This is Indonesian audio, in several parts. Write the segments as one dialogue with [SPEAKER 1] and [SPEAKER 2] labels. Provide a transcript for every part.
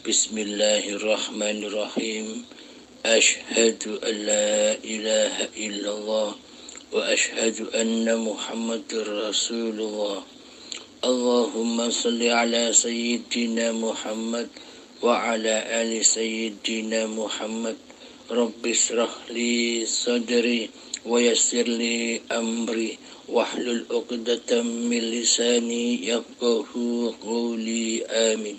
[SPEAKER 1] Bismillahirrahmanirrahim. Ashhadu an la ilaha illallah wa ashhadu anna Muhammadar Rasulullah. Allahumma salli ala sayyidina Muhammad wa ala ali sayyidina Muhammad. Rabbi shrah li sadri wa yassir li amri wahlul 'uqdatam min lisani yafqahu qawli. Amin.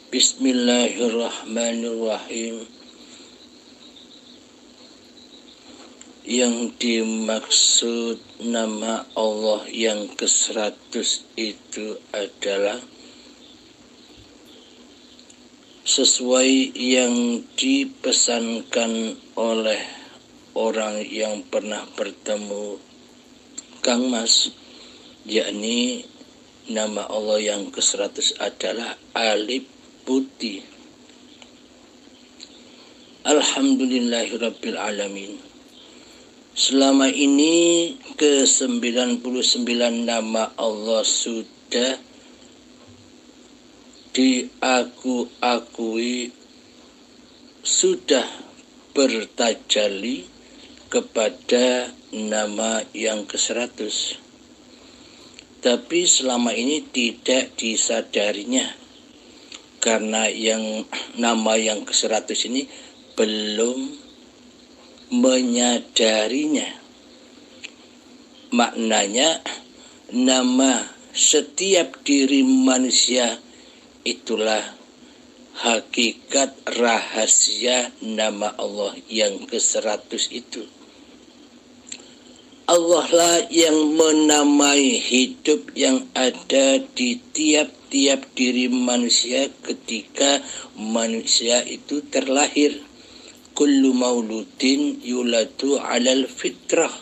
[SPEAKER 1] Bismillahirrahmanirrahim. Yang dimaksud nama Allah yang ke-100 itu adalah sesuai yang dipesankan oleh orang yang pernah bertemu Kang Mas, yakni nama Allah yang ke-100 adalah Alif Putih. Alhamdulillahirabbil alamin. Selama ini ke-99 nama Allah sudah diakui, sudah bertajalli kepada nama yang ke-100. Tapi selama ini tidak disadarinya, karena yang nama yang ke-100 ini belum menyadarinya. Maknanya nama setiap diri manusia itulah hakikat rahasia nama Allah yang ke-100 itu. Allah lah yang menamai hidup yang ada di tiap-tiap diri manusia ketika manusia itu terlahir. Kullu mauludin yuladu alal fitrah.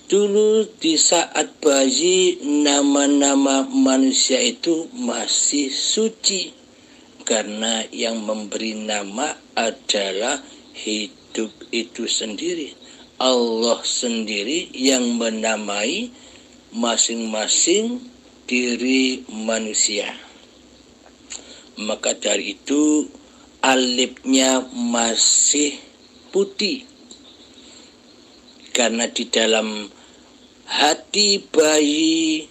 [SPEAKER 1] Dulu di saat bayi, nama-nama manusia itu masih suci, karena yang memberi nama adalah hidup itu sendiri. Allah sendiri yang menamai masing-masing diri manusia. Maka dari itu alifnya masih putih, karena di dalam hati bayi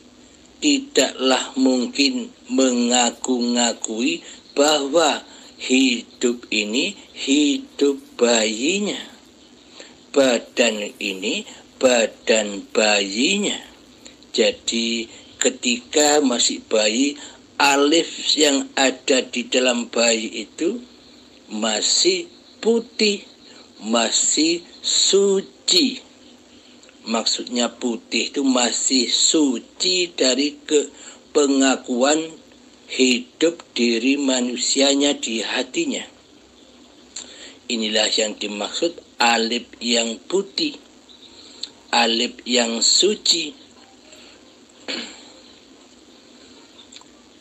[SPEAKER 1] tidaklah mungkin mengaku-ngakui bahwa hidup ini hidup bayinya, badan ini badan bayinya. Jadi ketika masih bayi, alif yang ada di dalam bayi itu masih putih, masih suci. Maksudnya putih itu masih suci dari pengakuan hidup diri manusianya di hatinya. Inilah yang dimaksud alif yang putih, alif yang suci.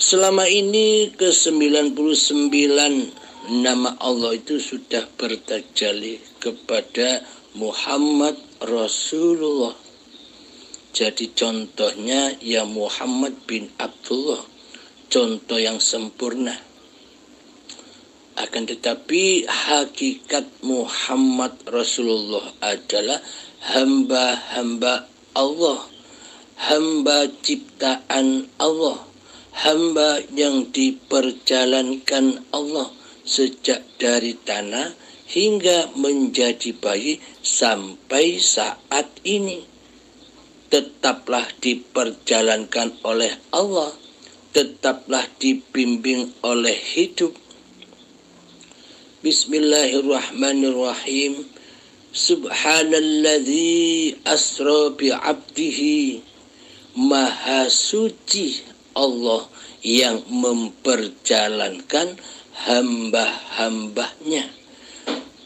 [SPEAKER 1] Selama ini ke-99 nama Allah itu sudah bertajalli kepada Muhammad Rasulullah. Jadi contohnya ya Muhammad bin Abdullah, contoh yang sempurna. Akan tetapi hakikat Muhammad Rasulullah adalah hamba-hamba Allah, hamba ciptaan Allah, hamba yang diperjalankan Allah sejak dari tanah hingga menjadi bayi sampai saat ini. Tetaplah diperjalankan oleh Allah, tetaplah dibimbing oleh hidup. Bismillahirrahmanirrahim. Subhanalladzi asra bi'abdihi. Maha suci Allah yang memperjalankan hamba-hambanya.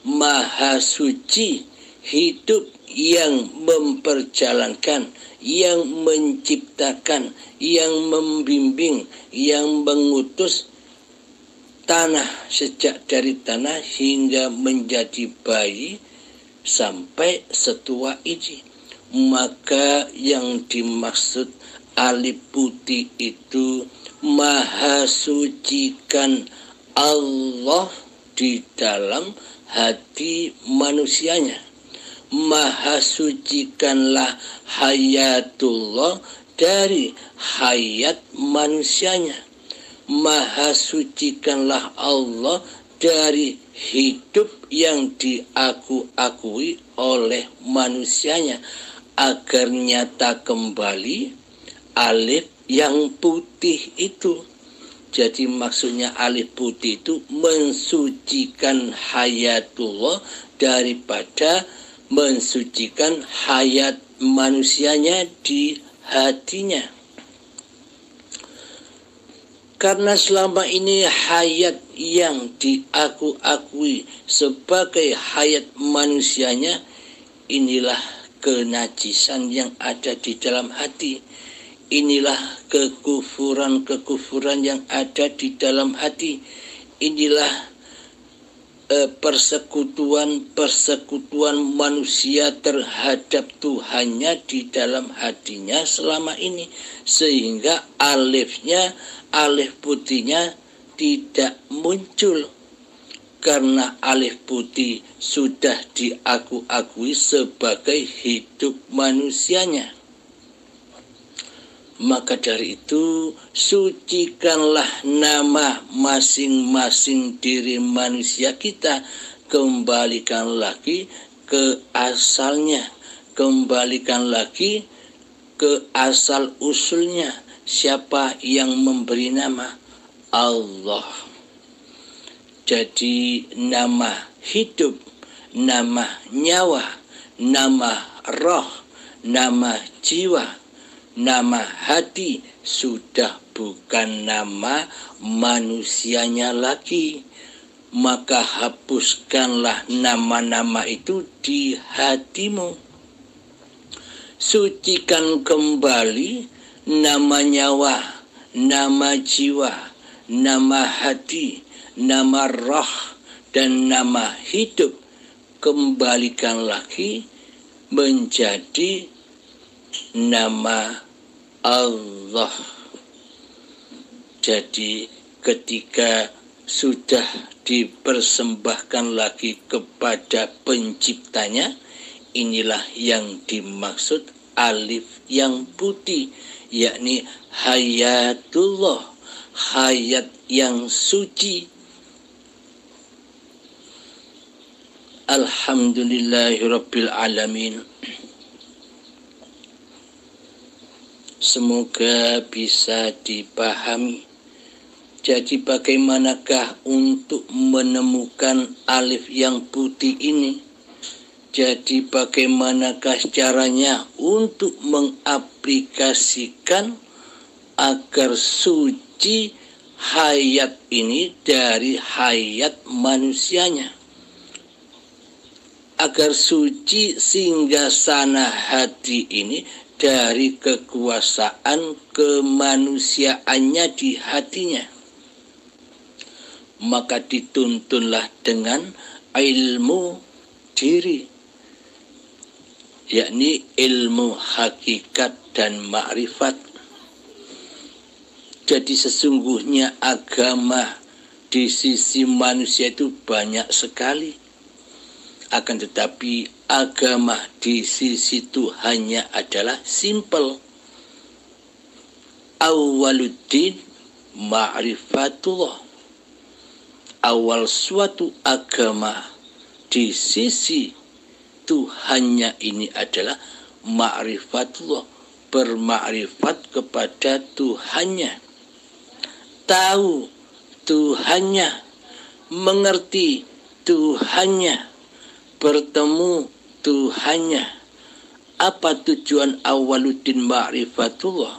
[SPEAKER 1] Maha suci hidup yang memperjalankan, yang menciptakan, yang membimbing, yang mengutus tanah sejak dari tanah hingga menjadi bayi sampai setua ini. Maka yang dimaksud alif putih itu maha sucikan Allah di dalam hati manusianya. Maha sucikanlah hayatullah dari hayat manusianya. Maha sucikanlah Allah dari hidup yang diaku-akui oleh manusianya, agar nyata kembali alif yang putih itu. Jadi maksudnya alif putih itu mensucikan hayatullah daripada mensucikan hayat manusianya di hatinya. Karena selama ini hayat yang diaku-akui sebagai hayat manusianya, inilah kenajisan yang ada di dalam hati. Inilah kekufuran-kekufuran yang ada di dalam hati. Inilah persekutuan manusia terhadap Tuhannya di dalam hatinya selama ini, sehingga alif putihnya tidak muncul, karena alif putih sudah diaku-akui sebagai hidup manusianya. Maka dari itu, sucikanlah nama masing-masing diri manusia kita. Kembalikan lagi ke asalnya. Kembalikan lagi ke asal usulnya. Siapa yang memberi nama? Allah. Jadi nama hidup, nama nyawa, nama roh, nama jiwa, nama hati sudah bukan nama manusianya lagi. Maka hapuskanlah nama-nama itu di hatimu. Sucikan kembali nama nyawa, nama jiwa, nama hati, nama roh, dan nama hidup. Kembalikan lagi menjadi nama Allah. Jadi ketika sudah dipersembahkan lagi kepada penciptanya, inilah yang dimaksud alif yang putih, yakni hayatullah, hayat yang suci. Alhamdulillahirabbil alamin. Semoga bisa dipahami. Jadi bagaimanakah untuk menemukan alif yang putih ini? Jadi bagaimanakah caranya untuk mengaplikasikan agar suci hayat ini dari hayat manusianya? Agar suci singgasana hati ini dari kekuasaan kemanusiaannya di hatinya. Maka dituntunlah dengan ilmu diri, yakni ilmu hakikat dan ma'rifat. Jadi sesungguhnya agama di sisi manusia itu banyak sekali. Akan tetapi agama di sisi Tuhannya adalah simple. Awaluddin ma'rifatullah. Awal suatu agama di sisi Tuhannya ini adalah ma'rifatullah, bermakrifat kepada Tuhannya, tahu Tuhannya, mengerti Tuhannya, bertemu Tuhannya. Apa tujuan awaluddin ma'rifatullah?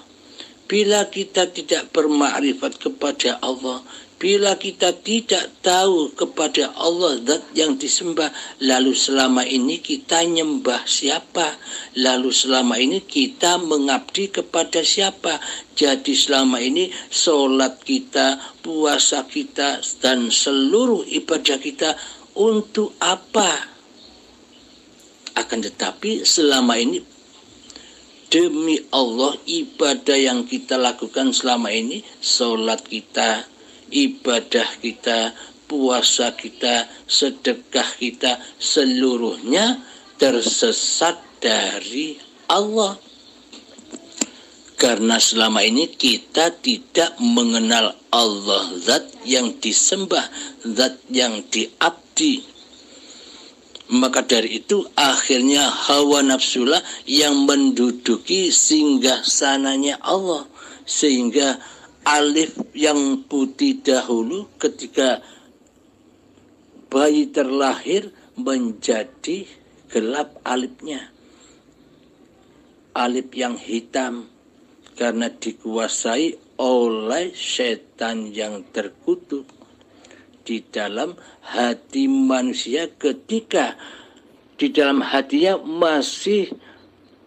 [SPEAKER 1] Bila kita tidak bermakrifat kepada Allah, bila kita tidak tahu kepada Allah zat yang disembah, lalu selama ini kita nyembah siapa? Lalu selama ini kita mengabdi kepada siapa? Jadi selama ini sholat kita, puasa kita, dan seluruh ibadah kita untuk apa? Akan tetapi selama ini demi Allah ibadah yang kita lakukan selama ini, sholat kita, ibadah kita, puasa kita, sedekah kita, seluruhnya tersesat dari Allah. Karena selama ini kita tidak mengenal Allah, zat yang disembah, zat yang diabdi. Maka dari itu akhirnya hawa nafsulah yang menduduki singgasananya Allah. Sehingga alif yang putih dahulu ketika bayi terlahir menjadi gelap alifnya. Alif yang hitam karena dikuasai oleh setan yang terkutuk di dalam hati manusia, ketika di dalam hatinya masih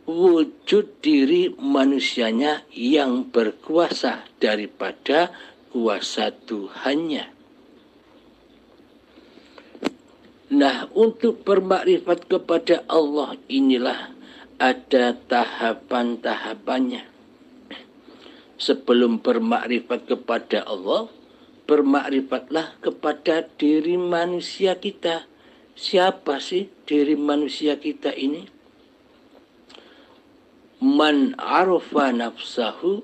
[SPEAKER 1] wujud diri manusianya yang berkuasa daripada kuasa Tuhannya. Nah, untuk bermakrifat kepada Allah inilah ada tahapan-tahapannya. Sebelum bermakrifat kepada Allah, bermakrifatlah kepada diri manusia kita. Siapa sih diri manusia kita ini? Man arafa nafsahu,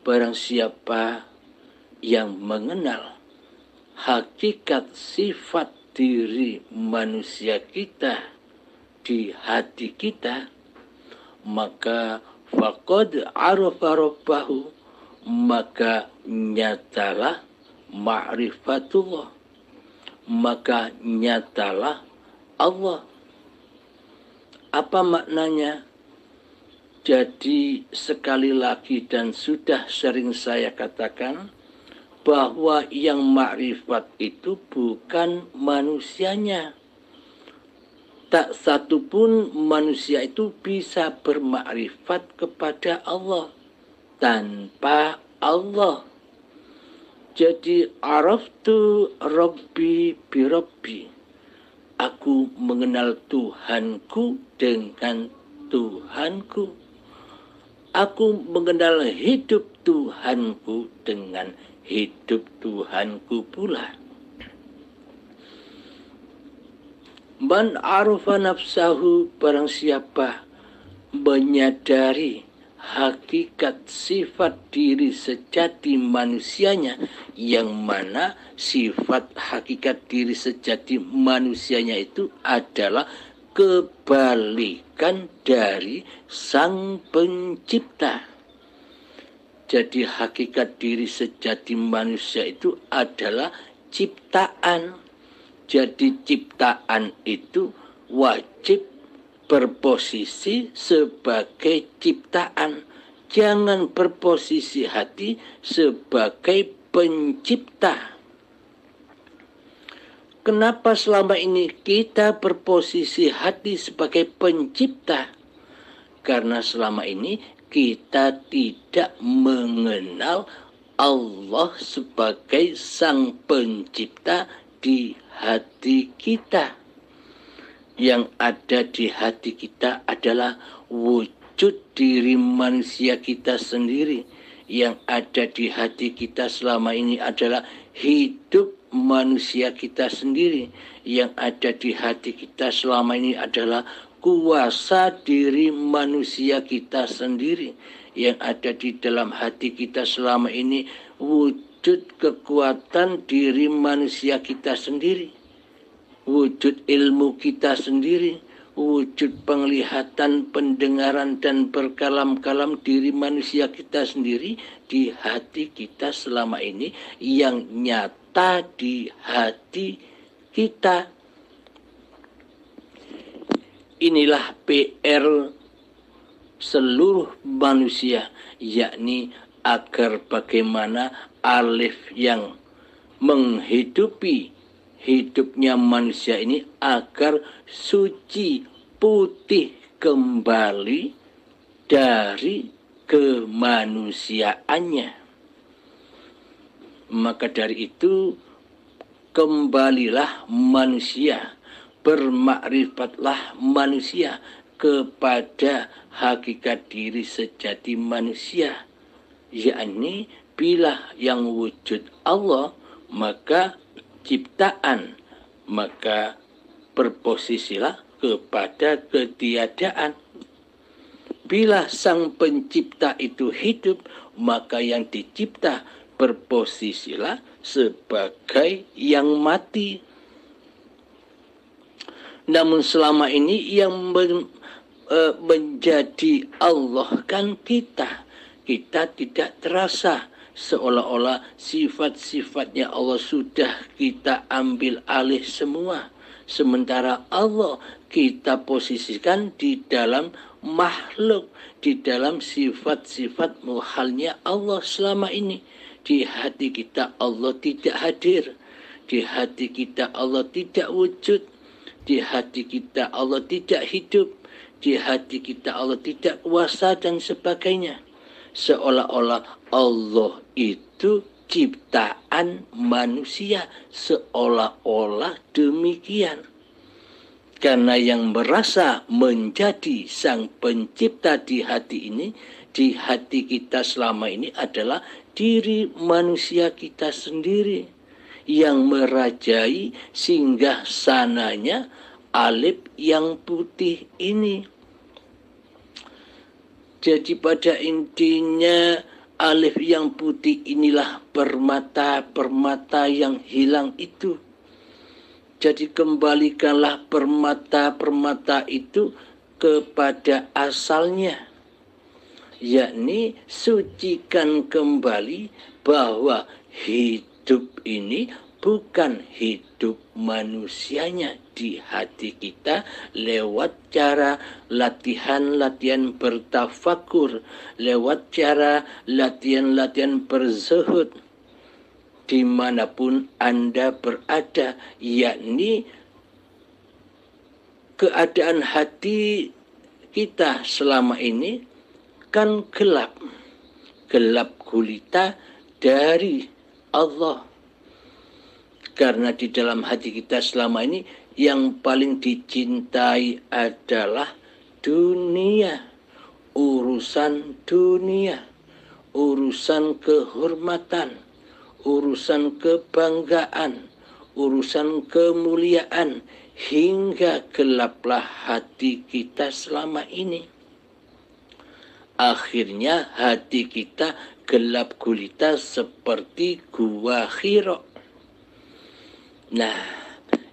[SPEAKER 1] barang siapa yang mengenal hakikat sifat diri manusia kita di hati kita, maka faqad arafa rabbahu, maka nyatalah ma'rifatullah, maka nyatalah Allah. Apa maknanya? Jadi sekali lagi dan sudah sering saya katakan bahwa yang makrifat itu bukan manusianya. Tak satu pun manusia itu bisa bermakrifat kepada Allah tanpa Allah. Jadi araftu rabbi bi rabbi, aku mengenal Tuhanku dengan Tuhanku. Aku mengenal hidup Tuhanku dengan hidup Tuhanku pula. Man arafa nafsahu, barang siapa menyadari hakikat sifat diri sejati manusianya, yang mana sifat hakikat diri sejati manusianya itu adalah kebalikan dari Sang Pencipta. Jadi hakikat diri sejati manusia itu adalah ciptaan. Jadi ciptaan itu wajib berposisi sebagai ciptaan. Jangan berposisi hati sebagai pencipta. Kenapa selama ini kita berposisi hati sebagai pencipta? Karena selama ini kita tidak mengenal Allah sebagai Sang Pencipta di hati kita. Yang ada di hati kita adalah wujud diri manusia kita sendiri. Yang ada di hati kita selama ini adalah hidup manusia kita sendiri. Yang ada di hati kita selama ini adalah kuasa diri manusia kita sendiri. Yang ada di dalam hati kita selama ini wujud kekuatan diri manusia kita sendiri, wujud ilmu kita sendiri, wujud penglihatan, pendengaran, dan berkalam-kalam diri manusia kita sendiri di hati kita selama ini, yang nyata di hati kita. Inilah PR seluruh manusia, yakni agar bagaimana alif yang menghidupi hidupnya manusia ini agar suci, putih kembali dari kemanusiaannya. Maka dari itu kembalilah manusia, bermakrifatlah manusia, kepada hakikat diri sejati manusia, yakni bila yang wujud Allah maka ciptaan, maka berposisilah kepada ketiadaan. Bila sang pencipta itu hidup, maka yang dicipta berposisilah sebagai yang mati. Namun selama ini yang menjadi Allah kan kita. Kita tidak terasa, seolah-olah sifat-sifatnya Allah sudah kita ambil alih semua. Sementara Allah kita posisikan di dalam makhluk, di dalam sifat-sifat muhalnya Allah selama ini. Di hati kita Allah tidak hadir, di hati kita Allah tidak wujud, di hati kita Allah tidak hidup, di hati kita Allah tidak kuasa dan sebagainya. Seolah-olah Allah itu ciptaan manusia, seolah-olah demikian. Karena yang merasa menjadi sang pencipta di hati ini, di hati kita selama ini adalah diri manusia kita sendiri yang merajai singgah sananya alif yang putih ini. Jadi pada intinya alif yang putih inilah permata-permata yang hilang itu. Jadi kembalikanlah permata-permata itu kepada asalnya, yakni sucikan kembali bahwa hidup ini bukan hidup manusianya di hati kita lewat cara latihan-latihan bertafakur, lewat cara latihan-latihan berzuhud dimanapun Anda berada, yakni keadaan hati kita selama ini kan gelap gulita dari Allah. Karena di dalam hati kita selama ini yang paling dicintai adalah dunia, urusan dunia, urusan kehormatan, urusan kebanggaan, urusan kemuliaan, hingga gelaplah hati kita selama ini. Akhirnya hati kita gelap gulita seperti gua Hira. Nah,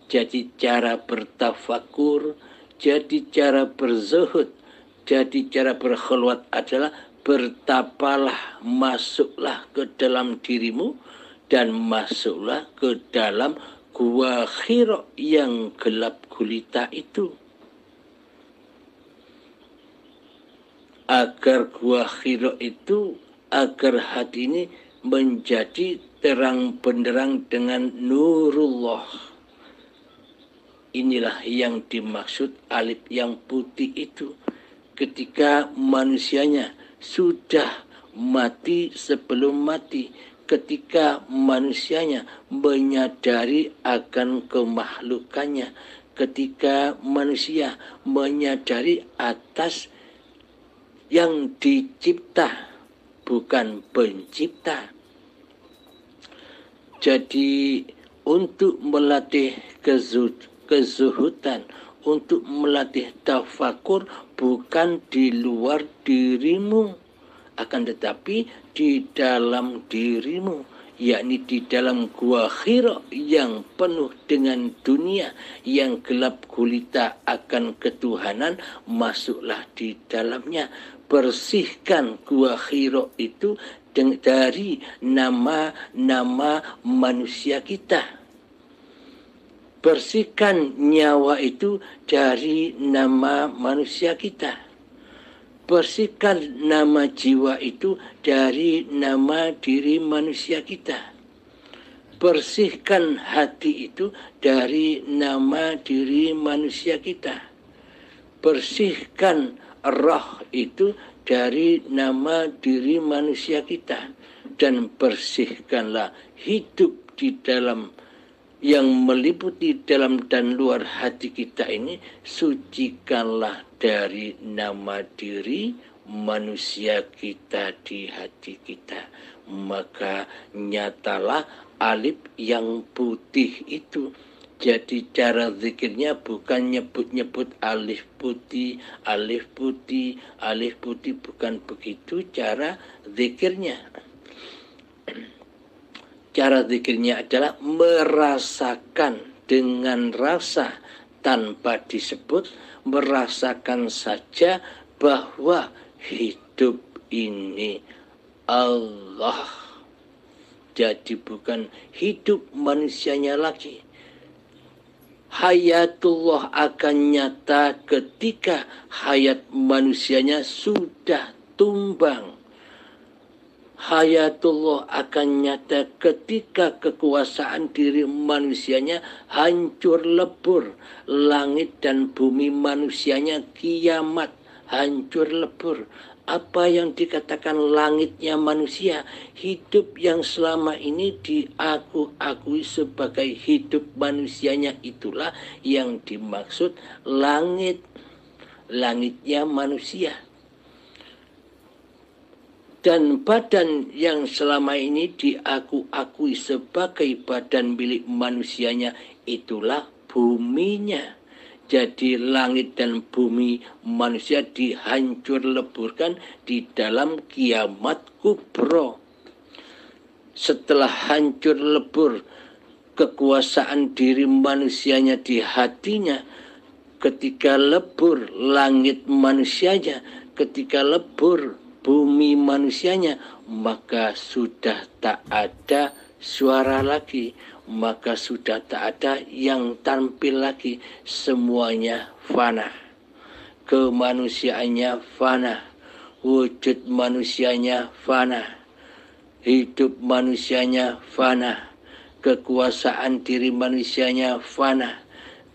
[SPEAKER 1] jadi cara bertafakur, jadi cara berzuhud, jadi cara berkhulwat adalah bertapalah, masuklah ke dalam dirimu dan masuklah ke dalam gua Hira yang gelap gulita itu. Agar gua Hira itu, agar hati ini menjadi terang benderang dengan nurullah. Inilah yang dimaksud alif yang putih itu. Ketika manusianya sudah mati sebelum mati, ketika manusianya menyadari akan kemakhlukannya, ketika manusia menyadari atas yang dicipta, bukan pencipta. Jadi untuk melatih kezuhudan, untuk melatih tafakur bukan di luar dirimu, akan tetapi di dalam dirimu, yakni di dalam gua Hira yang penuh dengan dunia, yang gelap gulita akan ketuhanan, masuklah di dalamnya. Bersihkan gua Hira itu dari nama-nama manusia kita. Bersihkan nyawa itu dari nama manusia kita. Bersihkan nama jiwa itu dari nama diri manusia kita. Bersihkan hati itu dari nama diri manusia kita. Bersihkan roh itu dari nama diri manusia kita. Dan bersihkanlah hidup di dalam yang meliputi dalam dan luar hati kita ini, sucikanlah dari nama diri manusia kita di hati kita. Maka nyatalah alif yang putih itu. Jadi cara zikirnya bukan nyebut-nyebut alif putih, alif putih, alif putih, bukan begitu cara zikirnya. Cara zikirnya adalah merasakan dengan rasa tanpa disebut, merasakan saja bahwa hidup ini Allah. Jadi bukan hidup manusianya lagi. Hayatullah akan nyata ketika hayat manusianya sudah tumbang. Hayatullah akan nyata ketika kekuasaan diri manusianya hancur lebur. Langit dan bumi manusianya kiamat, hancur lebur. Apa yang dikatakan langitnya manusia? Hidup yang selama ini diakui sebagai hidup manusianya, itulah yang dimaksud langit. Langitnya manusia. Dan badan yang selama ini diakui sebagai badan milik manusianya, itulah buminya. Jadi langit dan bumi manusia dihancur leburkan di dalam kiamat kubro. Setelah hancur lebur kekuasaan diri manusianya di hatinya, ketika lebur langit manusianya, ketika lebur bumi manusianya, maka sudah tak ada suara lagi, maka sudah tak ada yang tampil lagi, semuanya fana. Kemanusiaannya fana, wujud manusianya fana, hidup manusianya fana, kekuasaan diri manusianya fana,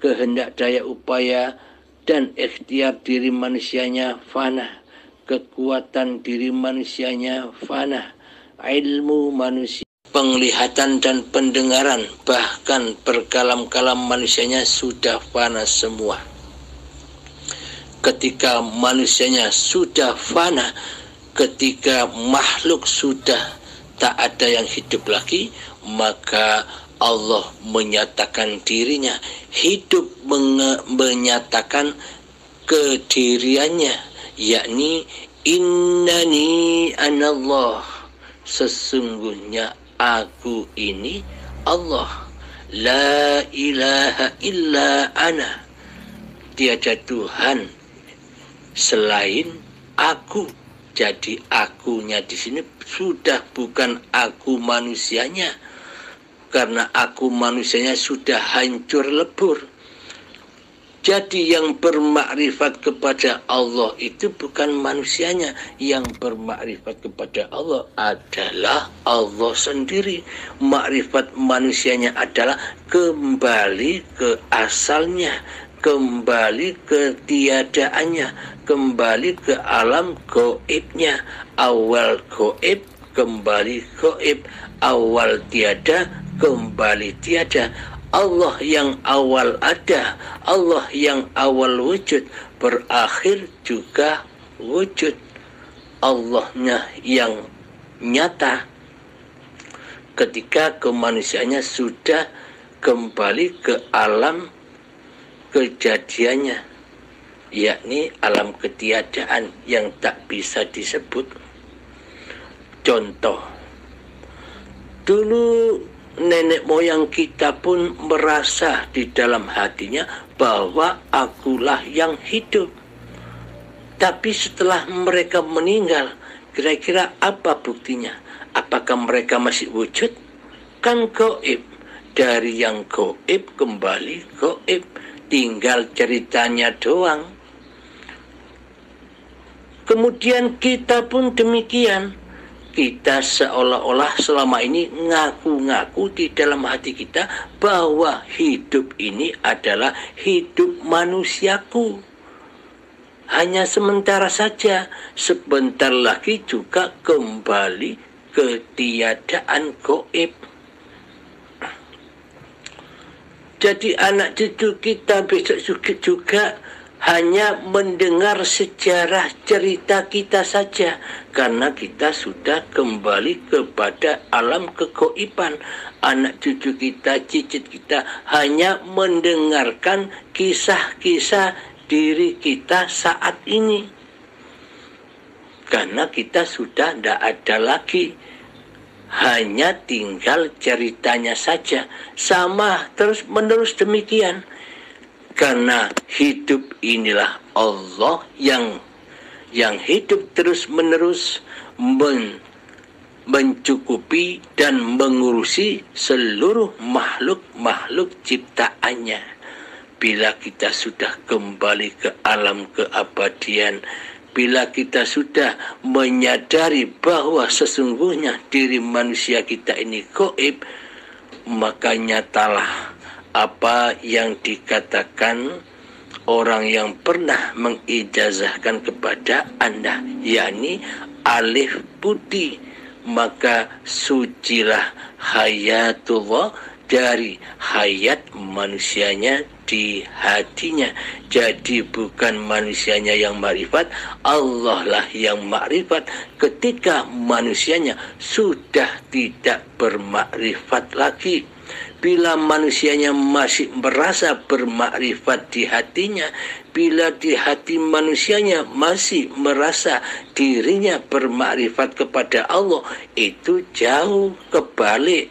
[SPEAKER 1] kehendak daya upaya dan ikhtiar diri manusianya fana, kekuatan diri manusianya fana, ilmu manusia, penglihatan dan pendengaran, bahkan berkalam-kalam manusianya sudah fana semua. Ketika manusianya sudah fana, ketika makhluk sudah tak ada yang hidup lagi, maka Allah menyatakan dirinya hidup, menyatakan kediriannya, yakni innani anallah, sesungguhnya aku ini Allah, la ilaha illa ana, tiada Tuhan selain aku. Jadi akunya di sini sudah bukan aku manusianya, karena aku manusianya sudah hancur lebur. Jadi yang bermakrifat kepada Allah itu bukan manusianya. Yang bermakrifat kepada Allah adalah Allah sendiri. Makrifat manusianya adalah kembali ke asalnya, kembali ke tiadaannya, kembali ke alam gaibnya. Awal gaib, kembali gaib. Awal tiada, kembali tiada. Allah yang awal ada, Allah yang awal wujud, berakhir juga wujud. Allahnya yang nyata ketika kemanusiaannya sudah kembali ke alam kejadiannya, yakni alam ketiadaan yang tak bisa disebut. Contoh, dulu nenek moyang kita pun merasa di dalam hatinya bahwa akulah yang hidup. Tapi setelah mereka meninggal, kira-kira apa buktinya? Apakah mereka masih wujud? Kan gaib. Dari yang gaib kembali gaib. Tinggal ceritanya doang. Kemudian kita pun demikian. Kita seolah-olah selama ini ngaku-ngaku di dalam hati kita bahwa hidup ini adalah hidup manusiaku. Hanya sementara saja, sebentar lagi juga kembali ke tiadaan gaib. Jadi anak cucu kita besok juga hanya mendengar sejarah cerita kita saja, karena kita sudah kembali kepada alam kegoiban. Anak cucu kita, cicit kita hanya mendengarkan kisah-kisah diri kita saat ini, karena kita sudah tidak ada lagi, hanya tinggal ceritanya saja. Sama terus menerus demikian. Karena hidup inilah Allah yang hidup terus menerus mencukupi dan mengurusi seluruh makhluk ciptaannya. Bila kita sudah kembali ke alam keabadian, bila kita sudah menyadari bahwa sesungguhnya diri manusia kita ini gaib, maka nyatalah apa yang dikatakan orang yang pernah mengijazahkan kepada Anda, yakni alif putih. Maka sucilah hayatullah dari hayat manusianya di hatinya. Jadi bukan manusianya yang makrifat, Allah lah yang makrifat ketika manusianya sudah tidak bermakrifat lagi. Bila manusianya masih merasa bermakrifat di hatinya, bila di hati manusianya masih merasa dirinya bermakrifat kepada Allah, itu jauh kebalik,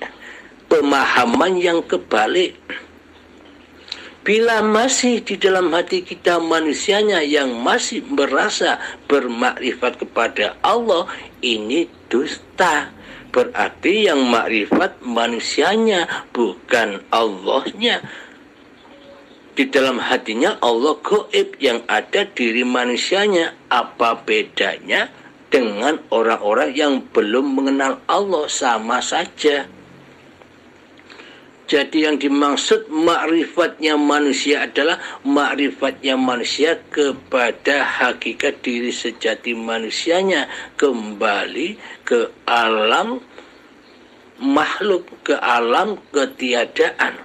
[SPEAKER 1] pemahaman yang kebalik. Bila masih di dalam hati kita manusianya yang masih merasa bermakrifat kepada Allah, ini dusta. Berarti yang makrifat manusianya, bukan Allahnya. Di dalam hatinya Allah gaib, yang ada diri manusianya. Apa bedanya dengan orang-orang yang belum mengenal Allah? Sama saja. Jadi yang dimaksud makrifatnya manusia adalah makrifatnya manusia kepada hakikat diri sejati manusianya, kembali ke alam makhluk, ke alam ketiadaan.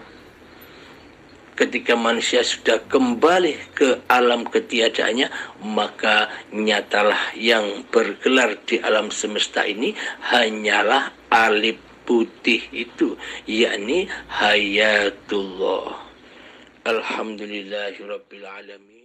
[SPEAKER 1] Ketika manusia sudah kembali ke alam ketiadaannya, maka nyatalah yang bergelar di alam semesta ini hanyalah alif putih itu, yakni hayatullah. Alhamdulillahirabbil alamin.